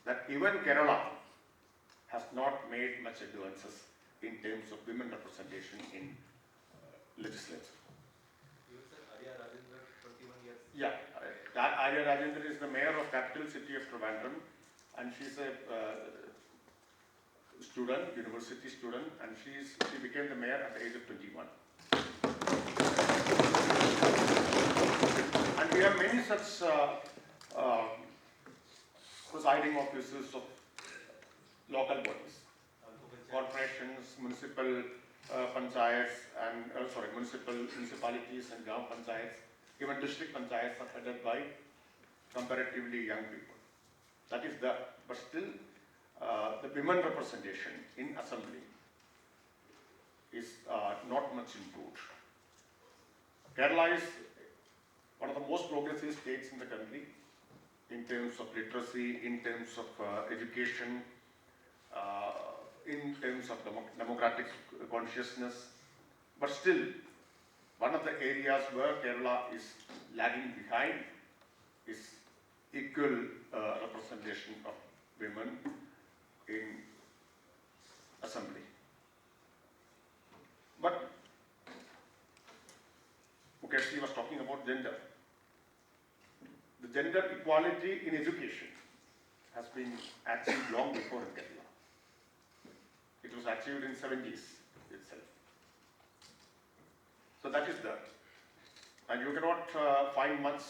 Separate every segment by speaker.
Speaker 1: that even Kerala has not made much advances in terms of women representation in legislature.
Speaker 2: You said Arya Rajendra, 21 years.
Speaker 1: Yeah, Arya Rajendra is the mayor of capital city of Trivandrum, and she's a student, university student, and she became the mayor at the age of 21. And we have many such presiding officers of local bodies, corporations, municipal panchayats, and municipalities and gram panchayats, even district panchayats are headed by comparatively young people. That is the, but still the women representation in assembly is not much improved. Kerala is one of the most progressive states in the country in terms of literacy, in terms of education, in terms of democratic consciousness. But still, one of the areas where Kerala is lagging behind is equal representation of women in assembly. But Mukesh was talking about gender. The gender equality in education has been achieved long before in Kerala. It was achieved in 70s itself. So that is there. And you cannot find much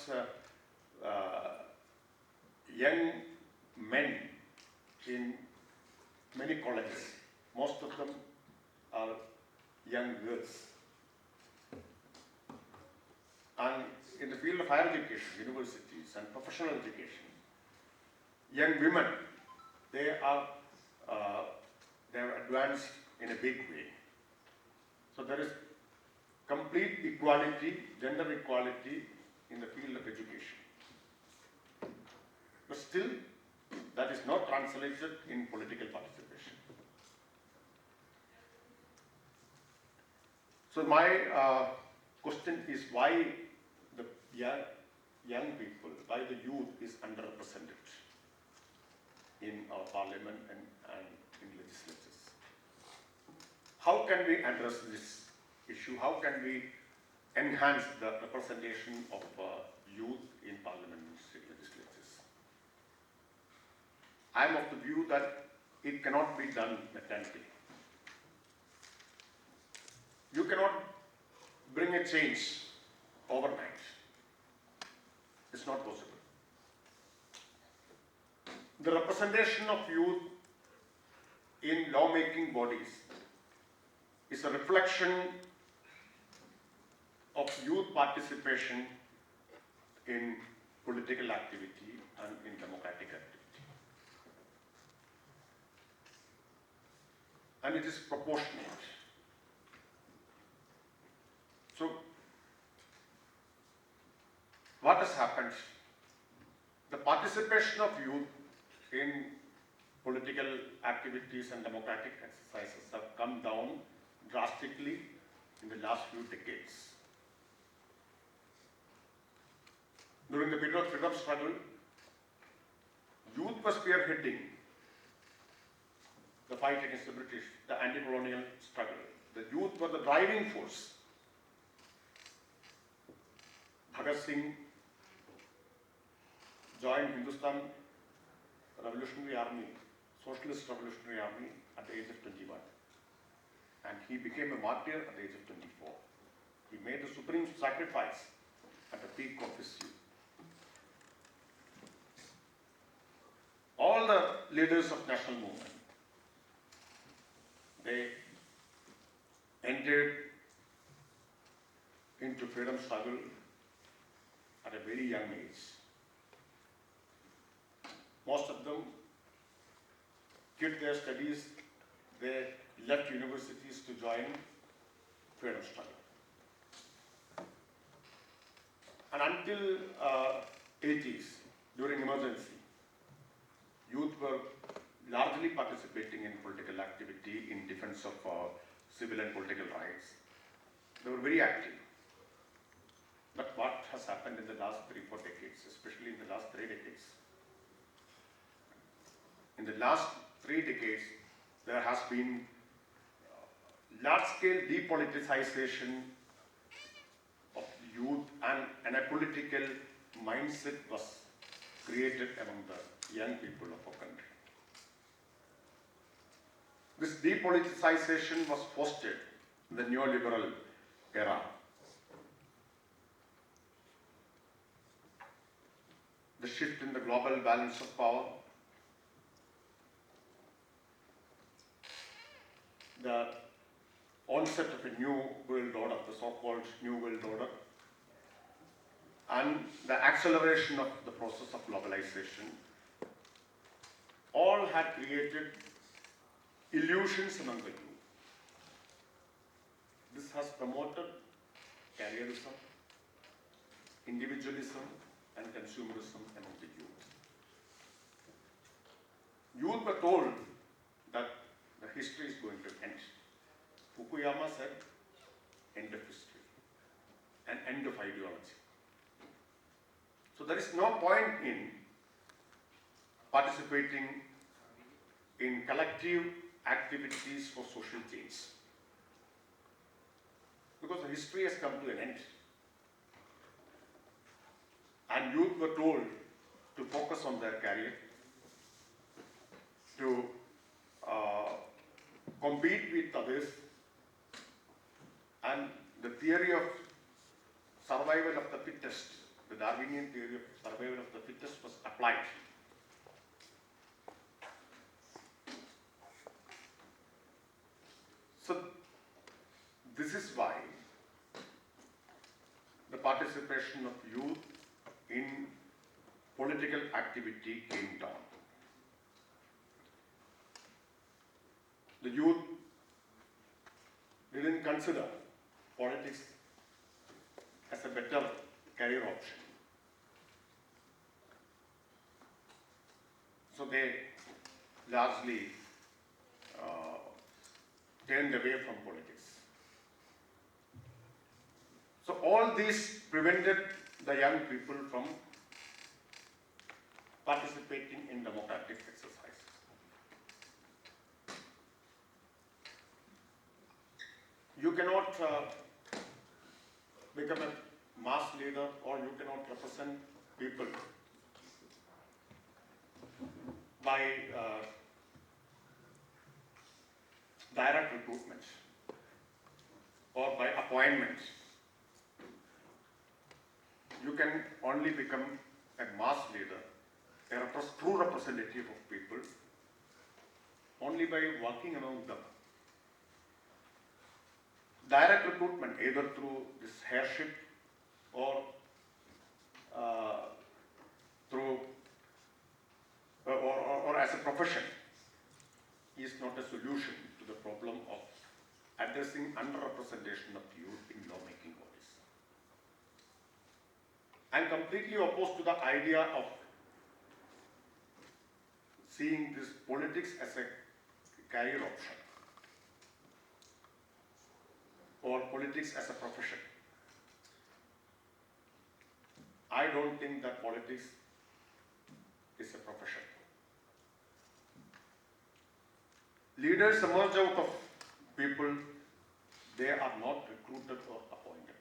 Speaker 1: young men in many colleges. Most of them are young girls. And in the field of higher education, universities and professional education, young women, they have advanced in a big way. So there is complete equality, gender equality in the field of education. But still, that is not translated in political participation. So my question is why the young people, why the youth is underrepresented in our parliament and in legislatures. How can we address this issue? How can we enhance the representation of youth in parliament and state legislatures? I am of the view that it cannot be done mechanically. You cannot bring a change overnight. It's not possible. The representation of youth in lawmaking bodies is a reflection of youth participation in political activity and in democratic activity. And it is proportionate. So, what has happened? The participation of youth in political activities and democratic exercises have come down drastically in the last few decades. During the period of freedom struggle, youth was spearheading the fight against the British, the anti-colonial struggle. The youth were the driving force. Bhagat Singh joined Hindustan Revolutionary Army, Socialist Revolutionary Army at the age of 21. And he became a martyr at the age of 24. He made the supreme sacrifice at the peak of his youth. All the leaders of national movement, they entered into freedom struggle at a very young age. Most of them quit their studies, they left universities to join freedom struggle. And until 80s, during emergency, youth were largely participating in political activity in defense of civil and political rights. They were very active. But what has happened in the last 3-4 decades, especially in the last 3 decades? in the last 3 decades, there has been large-scale depoliticization of youth, and a political mindset was created among the young people of our country. This depoliticization was fostered in the neoliberal era. The shift in the global balance of power, the onset of a new world order, the so-called new world order, and the acceleration of the process of globalization, all had created illusions among the youth. This has promoted carrierism, individualism, and consumerism among the youth. Youth were told that the history is going to end. Fukuyama said, end of history, and end of ideology. So there is no point in participating in collective activities for social change, because the history has come to an end. And youth were told to focus on their career, to compete with others, and the theory of survival of the fittest, the Darwinian theory of survival of the fittest, was applied. So this is why the participation of youth in political activity came down. The youth didn't consider politics as a better career option. So they largely turned away from politics. So all this prevented the young people from participating in democratic exercises. You cannot become a mass leader, or you cannot represent people by direct recruitment or by appointment. You can only become a mass leader, a true representative of people, only by working among them. Direct recruitment, either through this heirship or through or as a profession, is not a solution to the problem of addressing underrepresentation of youth in lawmaking bodies. I am completely opposed to the idea of seeing this politics as a career option or politics as a profession. I don't think that politics is a profession. Leaders emerge out of people, they are not recruited or appointed.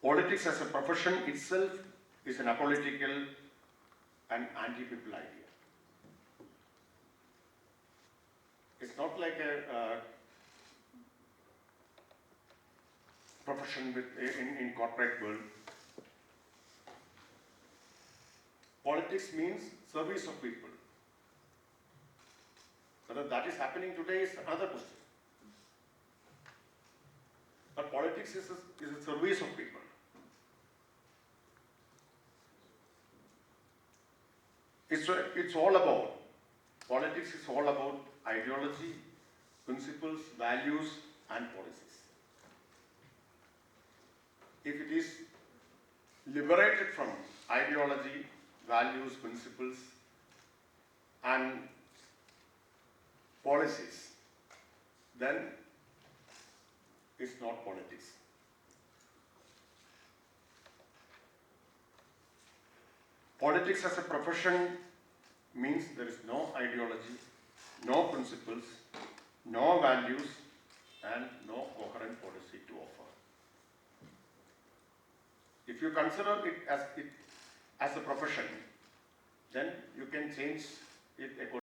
Speaker 1: Politics as a profession itself is an apolitical and anti-people idea. It's not like a profession in corporate world. Politics means service of people. Whether that is happening today is another question. But politics is a service of people. It's all about, politics is all about ideology, principles, values, and policies. If it is liberated from ideology, values, principles, and policies, then it's not politics. Politics as a profession means there is no ideology, no principles, no values, and no coherent policy to offer. If you consider it as a profession, then you can change it according